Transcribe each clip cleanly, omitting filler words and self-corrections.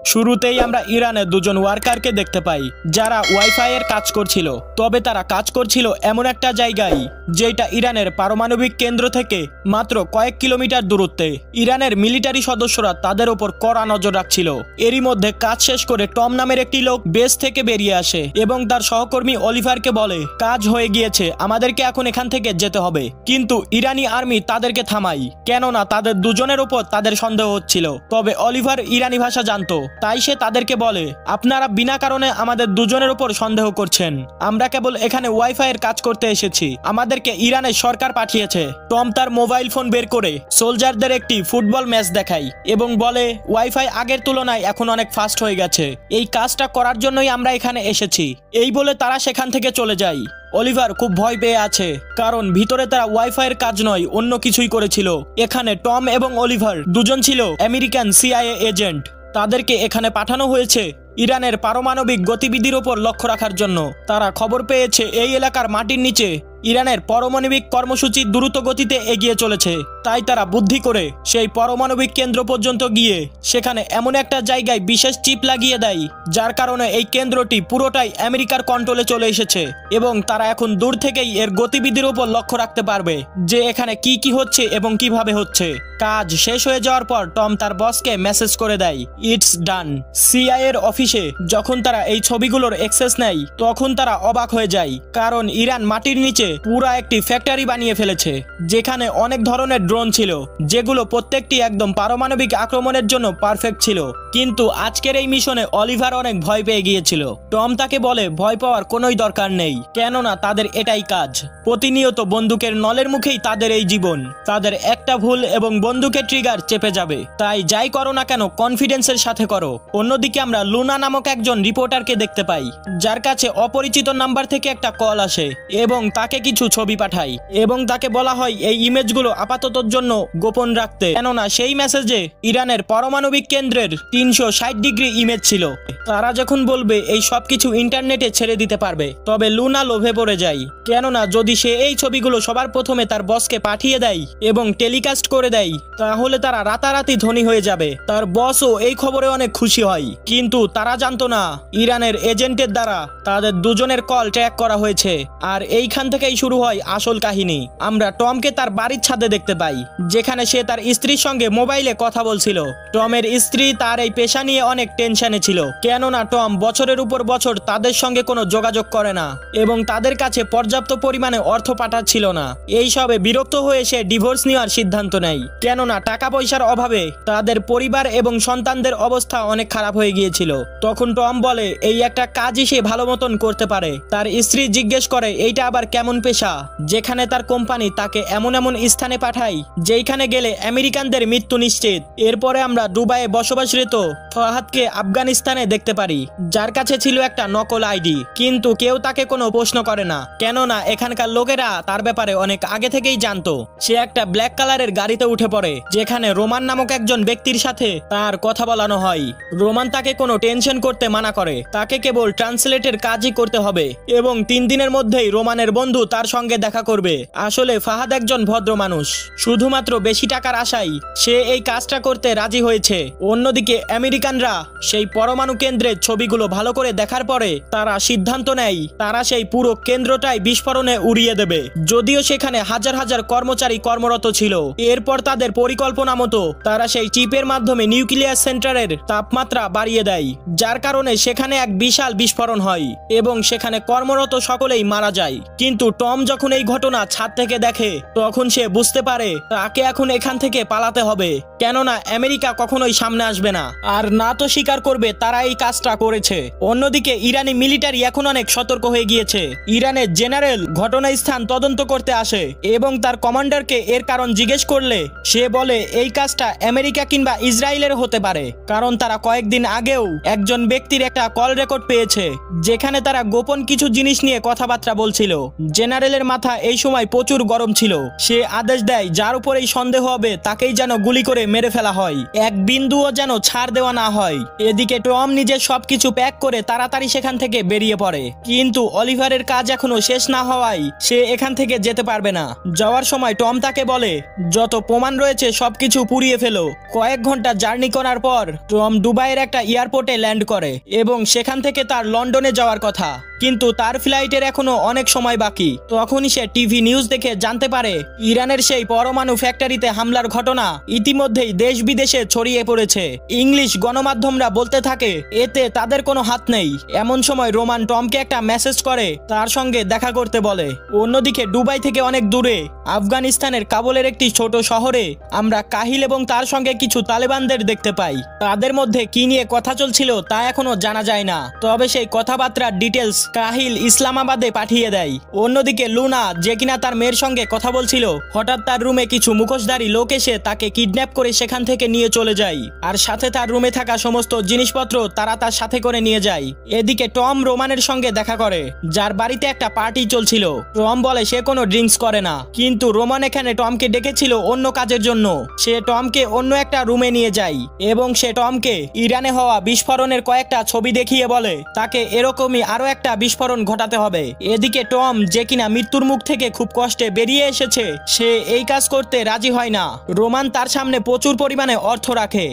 শুরুতেই আমরা ইরানের দুজন ওয়ার্কারকে দেখতে পাই যারা ওয়াইফাই এর কাজ করছিল। তবে তারা কাজ করছিল এমন একটা জায়গায় যেটা ইরানের পারমাণবিক কেন্দ্র থেকে মাত্র কয়েক কিলোমিটার দূরত্বে। ইরানের মিলিটারি সদস্যরা তাদের উপর কড়া নজর রাখছিল। এরই মধ্যে কাজ শেষ করে টম নামের একটি লোক বেস থেকে বেরিয়ে আসে এবং তার সহকর্মী অলিভারকে বলে, কাজ হয়ে গিয়েছে, আমাদেরকে এখন এখান থেকে যেতে হবে। কিন্তু ইরানি আর্মি তাদেরকে থামায়, কেননা তাদের দুজনের উপর তাদের সন্দেহ হচ্ছিল। তবে অলিভার ইরানি ভাষা জানতো, তাই সে তাদেরকে বলে, আপনারা বিনা কারণে আমাদের দুজনের উপর সন্দেহ করছেন। আমরা কেবল এখানে ওয়াইফাই এর কাজ করতে এসেছি, আমাদেরকে ইরানের সরকার পাঠিয়েছে। টম তার মোবাইল ফোন বের করে সোলজারদের একটি ফুটবল ম্যাচ দেখায় এবং বলে, ওয়াইফাই আগের তুলনায় এখন অনেক ফাস্ট হয়ে গেছে, এই কাজটা করার জন্যই আমরা এখানে এসেছি। এই বলে তারা সেখান থেকে চলে যায়। অলিভার খুব ভয় পেয়ে আছে, কারণ ভিতরে তারা ওয়াইফাই এর কাজ নয় অন্য কিছুই করেছিল। এখানে টম এবং অলিভার দুজন ছিল আমেরিকান সিআইএ এজেন্ট। তাদেরকে এখানে পাঠানো হয়েছে ইরানের পারমাণবিক গতিবিধির ওপর লক্ষ্য রাখার জন্য। তারা খবর পেয়েছে এই এলাকার মাটির নিচে ইরানের পারমাণবিক কর্মসূচি দ্রুত গতিতে এগিয়ে চলেছে। তাই তারা বুদ্ধি করে সেই পারমাণবিক কেন্দ্র পর্যন্ত গিয়ে সেখানে এমন একটা জায়গায় বিশেষ চিপ লাগিয়ে দেয়, যার কারণে এই কেন্দ্রটি পুরোটাই আমেরিকার কন্ট্রোলে চলে এসেছে এবং তারা এখন দূর থেকেই এর গতিবিধির উপর লক্ষ্য রাখতে পারবে যে এখানে কি কি হচ্ছে এবং কিভাবে হচ্ছে। কাজ শেষ হয়ে যাওয়ার পর টম তার বসকে মেসেজ করে দেয়, ইটস ডান। সিআইএ এর অফিসে যখন তারা এই ছবিগুলোর অ্যাক্সেস নেয় তখন তারা অবাক হয়ে যায়, কারণ ইরান মাটির নিচে পুরা একটি ফ্যাক্টরি বানিয়ে ফেলেছে যেখানে অনেক ধরনের ড্রোন ছিল, যেগুলো প্রত্যেকটি একদম পারমাণবিক আক্রমণের জন্য পারফেক্ট ছিল। কিন্তু আজকের এই মিশনে অলিভার অনেক ভয় পেয়ে গিয়েছিল। টম তাকে বলে, ভয় পাওয়ার কোনোই দরকার নেই, কেননা তাদের এটাই কাজ। প্রতিনিয়ত বন্দুকের নলের মুখেই তাদের এই জীবন। তাদের একটা ভুল এবং বন্দুকের ট্রিগার চেপে যাবে। তাই যাই করো না কেন কনফিডেন্সের সাথে করো। অন্যদিকে আমরা লুনা নামক একজন রিপোর্টারকে দেখতে পাই, যার কাছে অপরিচিত নাম্বার থেকে একটা কল আসে এবং তাকে কিছু ছবি পাঠায় এবং তাকে বলা হয় এই ইমেজগুলো আপাততর জন্য গোপন রাখতে, কেননা সেই মেসেজে ইরানের পারমাণবিক কেন্দ্রের 360 ডিগ্রি ইমেজ ছিল। তারা যখন বলবে এই সবকিছু ইন্টারনেটে ছেড়ে দিতে পারবে, তবে লুনা লোভে পড়ে যায়, কেননা যদি সে এই ছবিগুলো সবার প্রথমে তার বসকে পাঠিয়ে দেয় এবং টেলিকাস্ট করে দেয় তাহলে তারা রাতারাতি ধনী হয়ে যাবে। তার বসও এই খবরে অনেক খুশি হয়, কিন্তু তারা জানতো না ইরানের এজেন্টের দ্বারা তাদের দুজনের কল ট্র্যাক করা হয়েছে। আর এইখান থেকেই শুরু হয় আসল কাহিনী। আমরা টমকে তার বাড়ির ছাদে দেখতে পাই, যেখানে সে তার স্ত্রীর সঙ্গে মোবাইলে কথা বলছিল। টমের স্ত্রী তার এই পেশা নিয়ে অনেক টেনশনে ছিল, কেননা টম বছরের উপর বছর তাদের সঙ্গে কোনো যোগাযোগ করে না এবং তাদের কাছে পর্যাপ্ত পরিমাণে অর্থ পাঠাচ্ছিল না। এইসবে বিরক্ত হয়ে সে ডিভোর্স নেওয়ার সিদ্ধান্ত নেয়, কেননা টাকা পয়সার অভাবে তাদের পরিবার এবং সন্তানদের অবস্থা অনেক খারাপ হয়ে গিয়েছিল। তখন টম বলে এই একটা কাজই সে ভালো মতন করতে পারে। তার স্ত্রী জিজ্ঞেস করে এইটা আবার কেমন পেশা, যেখানে তার কোম্পানি তাকে এমন এমন স্থানে পাঠায় যেখানে গেলে আমেরিকানদের মৃত্যু নিশ্চিত। এরপরে আমরা দুবাইয়ে বসবাসরত ফাহাদকে আফগানিস্তানে দেখতে পারি, যার কাছে ছিল একটা নকল আইডি, কিন্তু কেউ তাকে কোনো প্রশ্ন করে না, কেননা এখানকার লোকেরা তার ব্যাপারে অনেক আগে থেকেই জানতো। সে একটা ব্ল্যাক কালারের গাড়িতে উঠে পড়ে, যেখানে রোমান নামক একজন ব্যক্তির সাথে তার কথা বলানো হয়। রোমান তাকে কোনো টেনশন করতে মানা করে, তাকে কেবল ট্রান্সলেটের কাজই করতে হবে এবং 3 দিনের মধ্যেই রোমানের বন্ধু তার সঙ্গে দেখা করবে। আসলে ফাহাদ একজন ভদ্র মানুষ, শুধুমাত্র বেশি টাকার আশায় সে এই কাজটা করতে রাজি হয়েছে। অন্যদিকে আমেরিকানরা সেই পরমাণু কেন্দ্রের ছবিগুলো ভালো করে দেখার পরে তারা সিদ্ধান্ত নেয় তারা সেই পুরো কেন্দ্রটাই বিস্ফোরণে উড়িয়ে দেবে, যদিও সেখানে হাজার হাজার কর্মচারী কর্মরত ছিল। এরপর তাদের পরিকল্পনা মতো তারা সেই চিপের মাধ্যমে নিউক্লিয়ার সেন্টারের তাপমাত্রা বাড়িয়ে দেয়, যার কারণে সেখানে এক বিশাল বিস্ফোরণ হয় এবং সেখানে কর্মরত সকলেই মারা যায়। কিন্তু টম যখন এই ঘটনা ছাদ থেকে দেখে তখন সে বুঝতে পারে তাকে এখন এখান থেকে পালাতে হবে, কেননা আমেরিকা কখনোই সামনে আসবে না আর না তো স্বীকার করবে তারা এই কাজটা করেছে। অন্যদিকে ইরানি মিলিটারি এখন অনেক সতর্ক হয়ে গিয়েছে। ইরানের জেনারেল ঘটনাস্থান তদন্ত করতে আসে এবং তার কমান্ডারকে এর কারণ জিজ্ঞেস করলে সে বলে এই কাজটা আমেরিকা কিংবা ইসরায়েলের হতে পারে, কারণ তারা কয়েকদিন আগেও একজন ব্যক্তির একটা কল রেকর্ড পেয়েছে যেখানে তারা গোপন কিছু জিনিস নিয়ে কথাবার্তা বলছিল। জেনারেল জেনারেলের মাথা এই সময় প্রচুর গরম ছিল। সে আদেশ দেয় যার উপরেই সন্দেহ হবে তাকেই যেন গুলি করে মেরে ফেলা হয়, এক বিন্দুও যেন ছাড় দেওয়া না হয়। এদিকে টম নিজের সবকিছু প্যাক করে তাড়াতাড়ি সেখান থেকে বেরিয়ে পড়ে, কিন্তু অলিভারের কাজ এখনো শেষ না হওয়ায় সে এখান থেকে যেতে পারবে না। যাওয়ার সময় টম তাকে বলে যত প্রমাণ রয়েছে সবকিছু পুড়িয়ে ফেলো। কয়েক ঘন্টা জার্নি করার পর টম দুবাইয়ের একটা এয়ারপোর্টে ল্যান্ড করে এবং সেখান থেকে তার লন্ডনে যাওয়ার কথা, কিন্তু তার ফ্লাইটের এখনো অনেক সময় বাকি। তখনই সে টিভি নিউজ দেখে জানতে পারে ইরানের সেই পরমাণু ফ্যাক্টরিতে হামলার ঘটনা ইতিমধ্যেই দেশ বিদেশে ছড়িয়ে পড়েছে। ইংলিশ গণমাধ্যমরা বলতে থাকে এতে তাদের কোনো হাত নেই। এমন সময় রোমান টমকে একটা মেসেজ করে তার সঙ্গে দেখা করতে বলে। অন্যদিকে দুবাই থেকে অনেক দূরে আফগানিস্তানের কাবুলের একটি ছোট শহরে আমরা কাহিল এবং তার সঙ্গে কিছু তালেবানদের দেখতে পাই। তাদের মধ্যে কি নিয়ে কথা চলছিল তা এখনো জানা যায় না, তবে সেই কথাবার্তার ডিটেলস কাহিল ইসলামাবাদে পাঠিয়ে দেয়। অন্যদিকে লুনা, যে কিনা তার মেয়ের সঙ্গে কথা বলছিল, হঠাৎ তার রুমে কিছু মুখোশধারী লোক এসে তাকে কিডন্যাপ করে সেখান থেকে নিয়ে চলে যায়, আর সাথে তার রুমে থাকা সমস্ত জিনিসপত্র তারা তার সাথে করে নিয়ে যায়। এদিকে টম রোমানের সঙ্গে দেখা করে, যার বাড়িতে একটা পার্টি চলছিল। টম বলে সে কোনো ড্রিঙ্কস করে না, কিন্তু রোমান এখানে টমকে ডেকেছিল অন্য কাজের জন্য। সে টমকে অন্য একটা রুমে নিয়ে যায় এবং সে টমকে ইরানে হওয়া বিস্ফোরণের কয়েকটা ছবি দেখিয়ে বলে তাকে এরকমই আরো একটা বিস্ফোরণ ঘটাতে হবে। এদিকে টম, যে কিনা মৃত্যুর মুখ থেকে খুব কষ্টে বেরিয়ে এসেছে, সে এই কাজ করতে রাজি হয় না। রোমান তার সামনে প্রচুর পরিমাণে অর্থ রাখে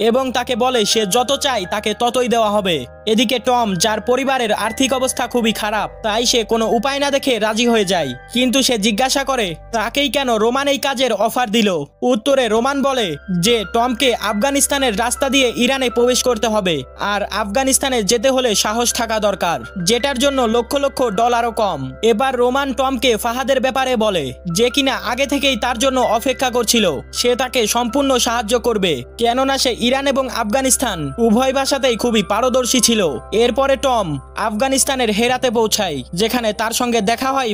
এবং তাকে বলে সে যত চায় তাকে ততই দেওয়া হবে। এদিকে টম, যার পরিবারের আর্থিক অবস্থা খুবই খারাপ, তাই সে কোনো উপায় না দেখে রাজি হয়ে যায়, কিন্তু সে জিজ্ঞাসা করে তাকেই কেন রোমান এই কাজের অফার দিল। উত্তরে রোমান বলে যে টমকে আফগানিস্তানের রাস্তা দিয়ে ইরানে প্রবেশ করতে হবে, আর আফগানিস্তানে যেতে হলে সাহস থাকা দরকার, যেটার জন্য লক্ষ লক্ষ ডলারও কম। এবার রোমান টমকে ফাহাদের ব্যাপারে বলে, যে কিনা আগে থেকেই তার জন্য অপেক্ষা করছিল। সে তাকে সম্পূর্ণ সাহায্য করবে, কেননা সে ইরান এবং আফগানিস্তান উভয় ভাষাতেই খুবই পারদর্শী ছিল। এরপরে টম আফগানিস্তানের হেরাতে পৌঁছায়, যেখানে তার সঙ্গে দেখা হয়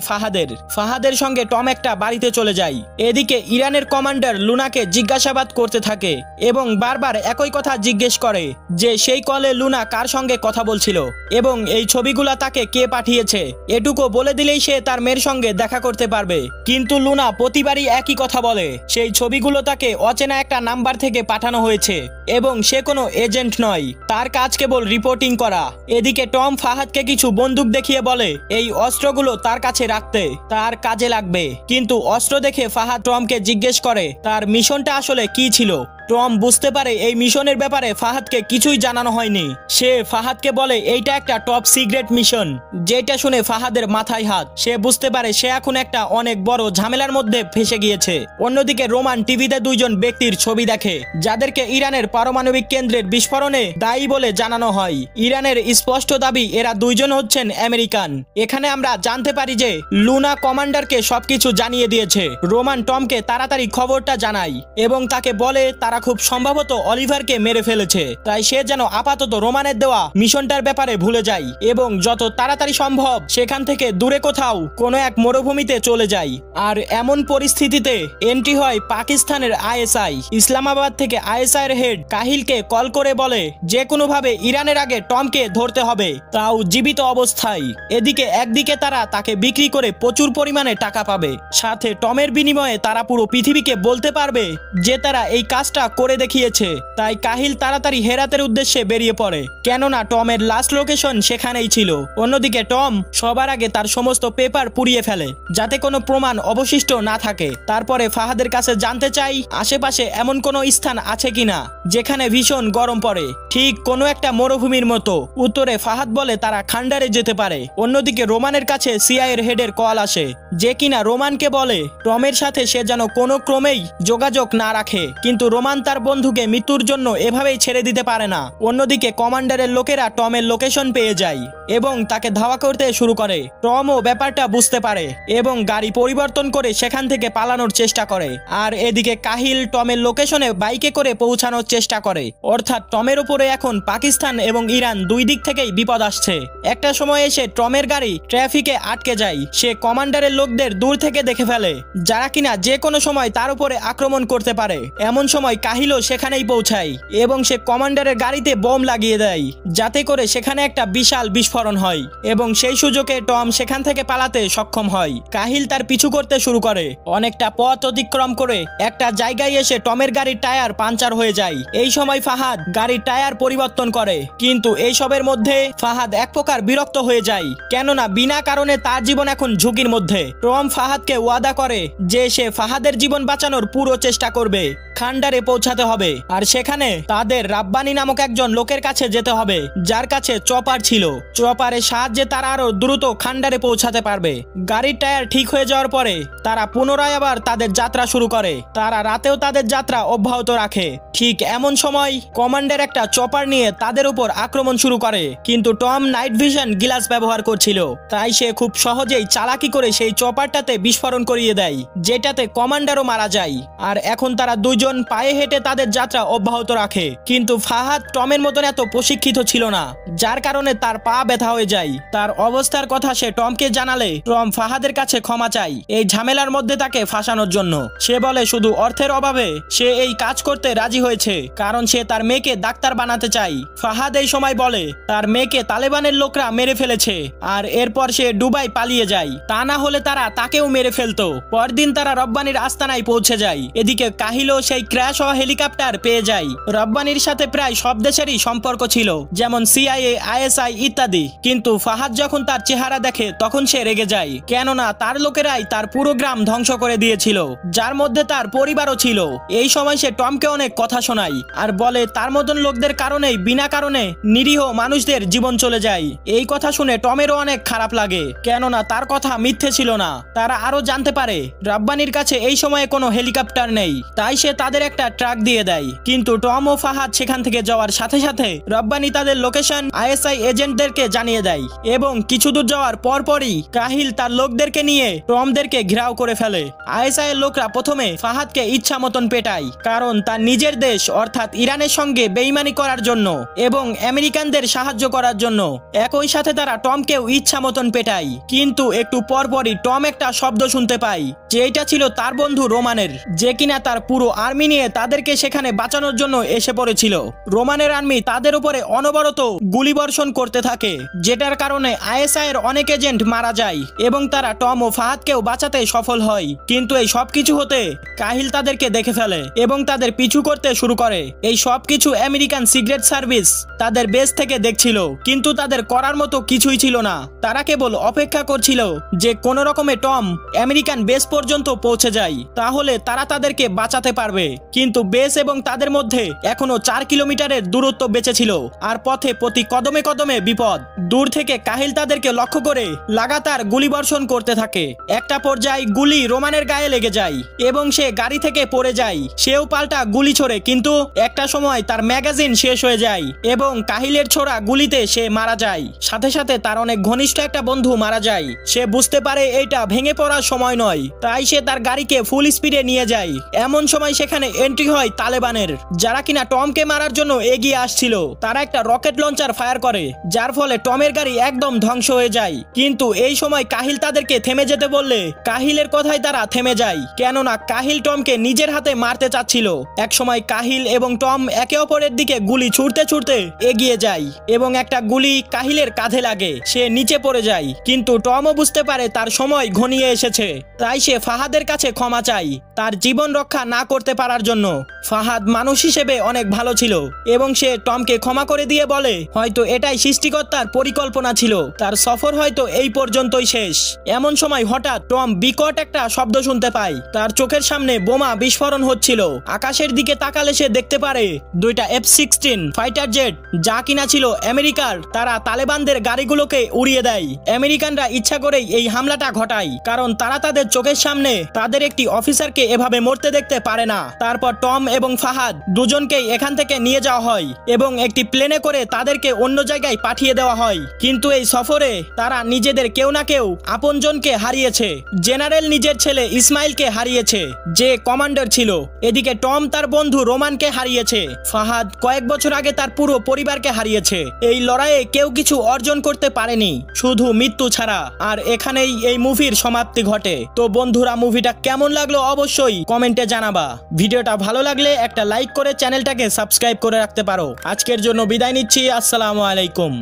ফাহাদের সঙ্গে টম একটা বাড়িতে চলে যায়। এদিকে ইরানের কমান্ডার লুনাকে জিজ্ঞাসাবাদ করতে থাকে এবং বারবার একই কথা জিজ্ঞেস করে যে সেই কলে লুনা কার সঙ্গে কথা বলছিল এবং এই ছবিগুলা তাকে কে পাঠিয়েছে। এটুকু বলে দিলেই সে তার মেয়ের সঙ্গে দেখা করতে পারবে, কিন্তু লুনা প্রতিবারই একই কথা বলে সেই ছবিগুলো তাকে অচেনা একটা নাম্বার থেকে পাঠানো হয়েছে এবং সে কোনো এজেন্ট নয়, তার কাজ কেবল রিপোর্টিং করা। এদিকে টম ফাহাদকে কিছু বন্দুক দেখিয়ে বলে এই অস্ত্রগুলো তার কাছে রাখতে, তার কাজে লাগবে। কিন্তু অস্ত্র দেখে ফাহাদ টমকে জিজ্ঞেস করে তার মিশনটা আসলে কি ছিল। টম বুঝতে পারে এই মিশনের ব্যাপারে ফাহাদকে কিছুই জানানো হয়নি। সে ফাহাদকে বলে এইটা একটা টপ সিক্রেট মিশন, যেটা শুনে ফাহাদের মাথায় হাত। সে বুঝতে পারে সে এখন একটা অনেক বড় ঝামেলার মধ্যে ফেসে গিয়েছে। অন্যদিকে রোমান টিভিতে দুইজন ব্যক্তির ছবি দেখে, যাদেরকে ইরানের পারমাণবিক কেন্দ্রের বিস্ফোরণে দায়ী বলে জানানো হয়। ইরানের স্পষ্ট দাবি এরা দুইজন হচ্ছেন আমেরিকান। এখানে আমরা জানতে পারি যে লুনা কমান্ডারকে সবকিছু জানিয়ে দিয়েছে। রোমান টমকে তাড়াতাড়ি খবরটা জানায় এবং তাকে বলে তারা খুব সম্ভবত অলিভারকে মেরে ফেলেছে, তাই সে যেন আপাতত রোমানের দেওয়া মিশনটার ব্যাপারে ভুলে যায় এবং যত তাড়াতাড়ি সম্ভব সেখান থেকে দূরে কোথাও কোনো এক মরুভূমিতে চলে যায়। আর এমন পরিস্থিতিতে এন্ট্রি হয় পাকিস্তানের আইএসআই। ইসলামাবাদ থেকে আইএসআই এর হেড কাহিলকে কল করে বলে যে কোনোভাবে ইরানের আগে টমকে ধরতে হবে, তাও জীবিত অবস্থায়। এদিকে একদিকে তারা তাকে বিক্রি করে প্রচুর পরিমাণে টাকা পাবে, সাথে টমের বিনিময়ে তারা পুরো পৃথিবীকে বলতে পারবে যে তারা এই কাজটা করে দেখিয়েছে। তাই কাহিল তাড়াতাড়ি হেরাতের উদ্দেশ্যে বেরিয়ে পড়ে, কেননা টমের লাস্ট লোকেশন সেখানেই ছিল। অন্যদিকে টম সবার আগে তার সমস্ত পেপার পুড়িয়ে ফেলে যাতে কোনো প্রমাণ অবশিষ্ট না থাকে। তারপরে ফাহাদের কাছে জানতে চাই আশেপাশে এমন কোনো স্থান আছে কিনা যেখানে ভীষণ গরম পড়ে, ঠিক কোনো একটা মরুভূমির মতো। উত্তরে ফাহাদ বলে তারা খান্ডারে যেতে পারে। অন্যদিকে রোমানের কাছে সিআইএর হেডের কল আসে, যে কিনা রোমানকে বলে টমের সাথে সে যেন কোনো ক্রমেই যোগাযোগ না রাখে, কিন্তু রোমান তার বন্ধুকে মৃত্যুর জন্য এভাবেই ছেড়ে দিতে পারে না। অন্যদিকে কমান্ডারের লোকেরা টমের লোকেশন পেয়ে যায় এবং তাকে ধাওয়া করতে শুরু করে। টমও ব্যাপারটা বুঝতে পারে এবং গাড়ি পরিবর্তন করে সেখান থেকে পালানোর চেষ্টা করে। আর এদিকে কাহিল টমের লোকেশনে বাইকে করে পৌঁছানোর চেষ্টা করে। অর্থাৎ টমের উপরে এখন পাকিস্তান এবং ইরান দুই দিক থেকেই বিপদ আসছে। একটা সময় এসে টমের গাড়ি ট্রাফিকে আটকে যায়। সে কমান্ডারের লোকদের দূর থেকে দেখে ফেলে, যারা কিনা যে কোনো সময় তার উপরে আক্রমণ করতে পারে। এমন সময় কাহিলও সেখানেই পৌঁছায় এবং সে কমান্ডারের গাড়িতে বোম লাগিয়ে দেয়, যাতে করে সেখানে একটা বিশাল বিস্ফোরণ হয় এবং সেই সুযোগে টম সেখান থেকে পালাতে সক্ষম হয়। কাহিল তার পিছু করতে শুরু করে। অনেকটা পথ অতিক্রম করে একটা জায়গায় এসে টমের গাড়ির টায়ার পাঞ্চার হয়ে যায়। এই সময় ফাহাদ গাড়ির টায়ার পরিবর্তন করে, কিন্তু এইসবের মধ্যে ফাহাদ এক প্রকার বিরক্ত হয়ে যায়, কেননা বিনা কারণে তার জীবন এখন ঝুঁকির মধ্যে। টম ফাহাদকে ওয়াদা করে যে সে ফাহাদের জীবন বাঁচানোর পুরো চেষ্টা করবে। খান্ডারে পৌঁছাতে হবে আর সেখানে তাদের রাব্বানি নামক একজন লোকের কাছে যেতে হবে, যার কাছে চপার ছিল। চপারের সাহায্যে তারা আরো দ্রুত খান্ডারে পৌঁছাতে পারবে। গাড়ির টায়ার ঠিক হয়ে যাওয়ার পরে তারা পুনরায় আবার তাদের যাত্রা শুরু করে। তারা রাতেও তাদের যাত্রা অব্যাহত রাখে। ঠিক এমন সময় কমান্ডার একটা চপার নিয়ে তাদের উপর আক্রমণ শুরু করে, কিন্তু টম নাইট ভিশন গ্লাস ব্যবহার করছিল, তাই সে খুব সহজেই চালাকি করে সেই চপারটাতে বিস্ফোরণ করিয়ে দেয়, যেটাতে কমান্ডারও মারা যায়। আর এখন তারা দুইজন পায়ে হেঁটে তাদের যাত্রা অব্যাহত রাখে, কিন্তু ফাহাদ টমের মতন এত প্রশিক্ষিত ছিল না, যার কারণে তার পা ব্যথা হয়ে যায়। তার অবস্থার কথা সে টমকে জানালে টম ফাহাদের কাছে ক্ষমা চায় এই ঝামেলার মধ্যে তাকে ফাঁসানোর জন্য। সে বলে শুধু অর্থের অভাবে সে এই কাজ করতে রাজি হয়েছে, কারণ সে তার মেয়েকে ডাক্তার বানাতে চায়। ফাহাদ এই সময় বলে তার মেয়েকে তালেবানের লোকরা মেরে ফেলেছে আর এরপর সে দুবাই পালিয়ে যায়, তা না হলে তারা তাকেও মেরে ফেলতো। পরদিন তারা রব্বানির আস্তানায় পৌঁছে যায়। এদিকে কাহিলও সেই ক্র্যাশ হওয়া হেলিকপ্টার পেয়ে যায়। রব্বানির সাথে প্রায় সব দেশেরই সম্পর্ক ছিল, যেমন সিআইএ, আইএসআই ইত্যাদি, কিন্তু ফাহাদ যখন তার চেহারা দেখে তখন সে রেগে যায়, কেননা তার লোকেরাই তার পুরো গ্রাম ধ্বংস করে দিয়েছিল, যার মধ্যে তার পরিবারও ছিল। এই সময় সে টমকে অনেক কথা শোনায় আর বলে তার মতন লোকদের কারণেই বিনা কারণে নিরীহ মানুষদের জীবন চলে যায়। এই কথা শুনে টমেরও অনেক খারাপ লাগে, কেননা তার কথা মিথ্যে ছিল না। তারা আরো জানতে পারে রব্বানির কাছে এই সময়ে কোনো হেলিকপ্টার নেই, তাই সে তাদের একটা ট্রাক দিয়ে দেয়। কিন্তু টম ও ফাহাদ সেখান থেকে যাওয়ার সাথে সাথে রব্বানি তাদের লোকেশন আইএসআই এজেন্টদেরকে জানিয়ে দেয় এবং কিছু দূর যাওয়ার পরপরই কাহিল তার লোকদেরকে নিয়ে টমদেরকে ঘেরাও করে ফেলে। আইএসআই এর লোকরা প্রথমে ফাহাদকে ইচ্ছা মতন পেটায়, কারণ তার নিজের দেশ অর্থাৎ ইরানের সঙ্গে বেইমানি করার জন্য এবং আমেরিকানদের সাহায্য করার জন্য। একই সাথে তারা টমকেও ইচ্ছা মতন পেটায়, কিন্তু একটু পরপরই টম একটা শব্দ শুনতে পায়, যেটা ছিল তার বন্ধু রোমানের, যে কিনা তার পুরো আর্মি নিয়ে তাদেরকে সেখানে বাঁচানোর জন্য এসে পড়েছিল। রোমানের আর্মি তাদের উপরে অনবরত গুলিবর্ষণ করতে থাকে, যেটার কারণে আইএসআই এর অনেক এজেন্ট মারা যায় এবং তারা টম ও ফাহাদকেও বাঁচাতে সফল হয়। কিন্তু এই সবকিছু হতে কাহিল তাদেরকে দেখে ফেলে এবং তাদের পিছু করতে শুরু করে। এই সবকিছু আমেরিকান সিক্রেট সার্ভিস তাদের বেস থেকে দেখছিল, কিন্তু তাদের করার মতো কিছুই ছিল না। তারা কেবল অপেক্ষা করছিল যে কোন রকমে টম আমেরিকান বেস পর্যন্ত পৌঁছে যায়, তাহলে তারা তাদেরকে বাঁচাতে পারবে। কিন্তু বেস এবং তাদের মধ্যে এখনো 4 কিলোমিটারের দূরত্ব বেঁচে ছিল আর পথে প্রতি কদমে কদমে বিপদ। দূর থেকে কাহিল তাদেরকে লক্ষ্য করে লাগাতার গুলিবর্ষণ করতে থাকে। একটা পর্যায়ে গুলি রোমানের গায়ে লেগে যায় এবং সে গাড়ি থেকে পড়ে যায়। সেও পাল্টা গুলি ছোড়ে, কিন্তু একটা সময় তার ম্যাগাজিন শেষ হয়ে যায় এবং কাহিলের ছোড়া গুলিতে সে মারা যায়। সাথে সাথে তার অনেক ঘনিষ্ঠ একটা বন্ধু মারা যায়। সে বুঝতে পারে এটা ভেঙে পড়ার সময় নয়, তাই সে তার গাড়িকে ফুল স্পিডে নিয়ে যায়। এমন সময় সেখানে এন্ট্রি হয় তালেবানের, যারা কিনা টমকে মারার জন্য এগিয়ে আসছিল। তারা একটা রকেট লঞ্চার ফায়ার করে, যার ফলে টমের গাড়ি একদম ধ্বংস হয়ে যায়। কিন্তু এই সময় কাহিল তাদেরকে থেমে যেতে বললে কাহিলের কথাই তারা থেমে যায়, কেননা কাহিল টমকে নিজের হাতে মারতে চাচ্ছিল। এক সময় কাহিল এবং টম একে অপরের দিকে গুলি ছুড়তে ছুড়তে এগিয়ে যায় এবং একটা গুলি কাহিলের কাঁধে লাগে, সে নিচে পড়ে যায়। কিন্তু টমও বুঝতে পারে তার সময় ঘনিয়ে এসেছে, তাই সে ফাহাদের কাছে ক্ষমা চায় তার জীবন রক্ষা না করতে পারার জন্য। ফাহাদ মানুষ হিসেবে অনেক ভালো ছিল এবং সে টমকে ক্ষমা করে দিয়ে বলে হয়তো এটাই সৃষ্টিকর্তার পরিকল্পনা ছিল, তার সফর হয়তো এই পর্যন্তই শেষ। এমন সময় হঠাৎ টম বিকট একটা শব্দ শুনতে পায়। তার চোখের সামনে বোমা বিস্ফোরণ হচ্ছিল। আকাশের দিকে তাকালে সে দেখতে পারে দুইটা F-16 ফাইটার জেট, যা কিনা ছিল আমেরিকার। তারা তালেবানদের গাড়িগুলোকে উড়িয়ে দেয়। আমেরিকানরা ইচ্ছা করেই এই হামলাটা ঘটায়, কারণ তারা তাদের চোখের সামনে তাদের একটি অফিসারকে এভাবে মরতে দেখতে পারে না। তারপর টম এবং ফাহাদ দুজনকেই এখান থেকে নিয়ে যাওয়া হয় এবং একটি প্লেনে করে তাদেরকে অন্য জায়গায় পাঠিয়ে দেওয়া হয়। কিন্তু এই সফরে তারা নিজেদের কেউ না কেউ আপনজনকে হারিয়েছে। জেনারেল নিজের ছেলে ইসমাইলকে হারিয়েছে, যে কমান্ডার ছিল। এদিকে টম তার বন্ধু রোমানকে হারিয়েছে। ফাহাদ কয়েক বছর আগে তার পুরো পরিবারকে হারিয়েছে। এই লড়াইয়ে কেউ কিছু অর্জন করতে পারেনি, শুধু মৃত্যু ছাড়া। আর এখানেই এই মুভির সমাপ্তি ঘটে। তো বন্ধুরা, মুভিটা কেমন লাগলো অবশ্যই কমেন্টে জানাবা। ভিডিওটা ভালো ভালো লাগলে একটা লাইক করে চ্যানেলটাকে সাবস্ক্রাইব করে রাখতে পারো। আজকের জন্য বিদায় নিচ্ছি। আসসালামু আলাইকুম।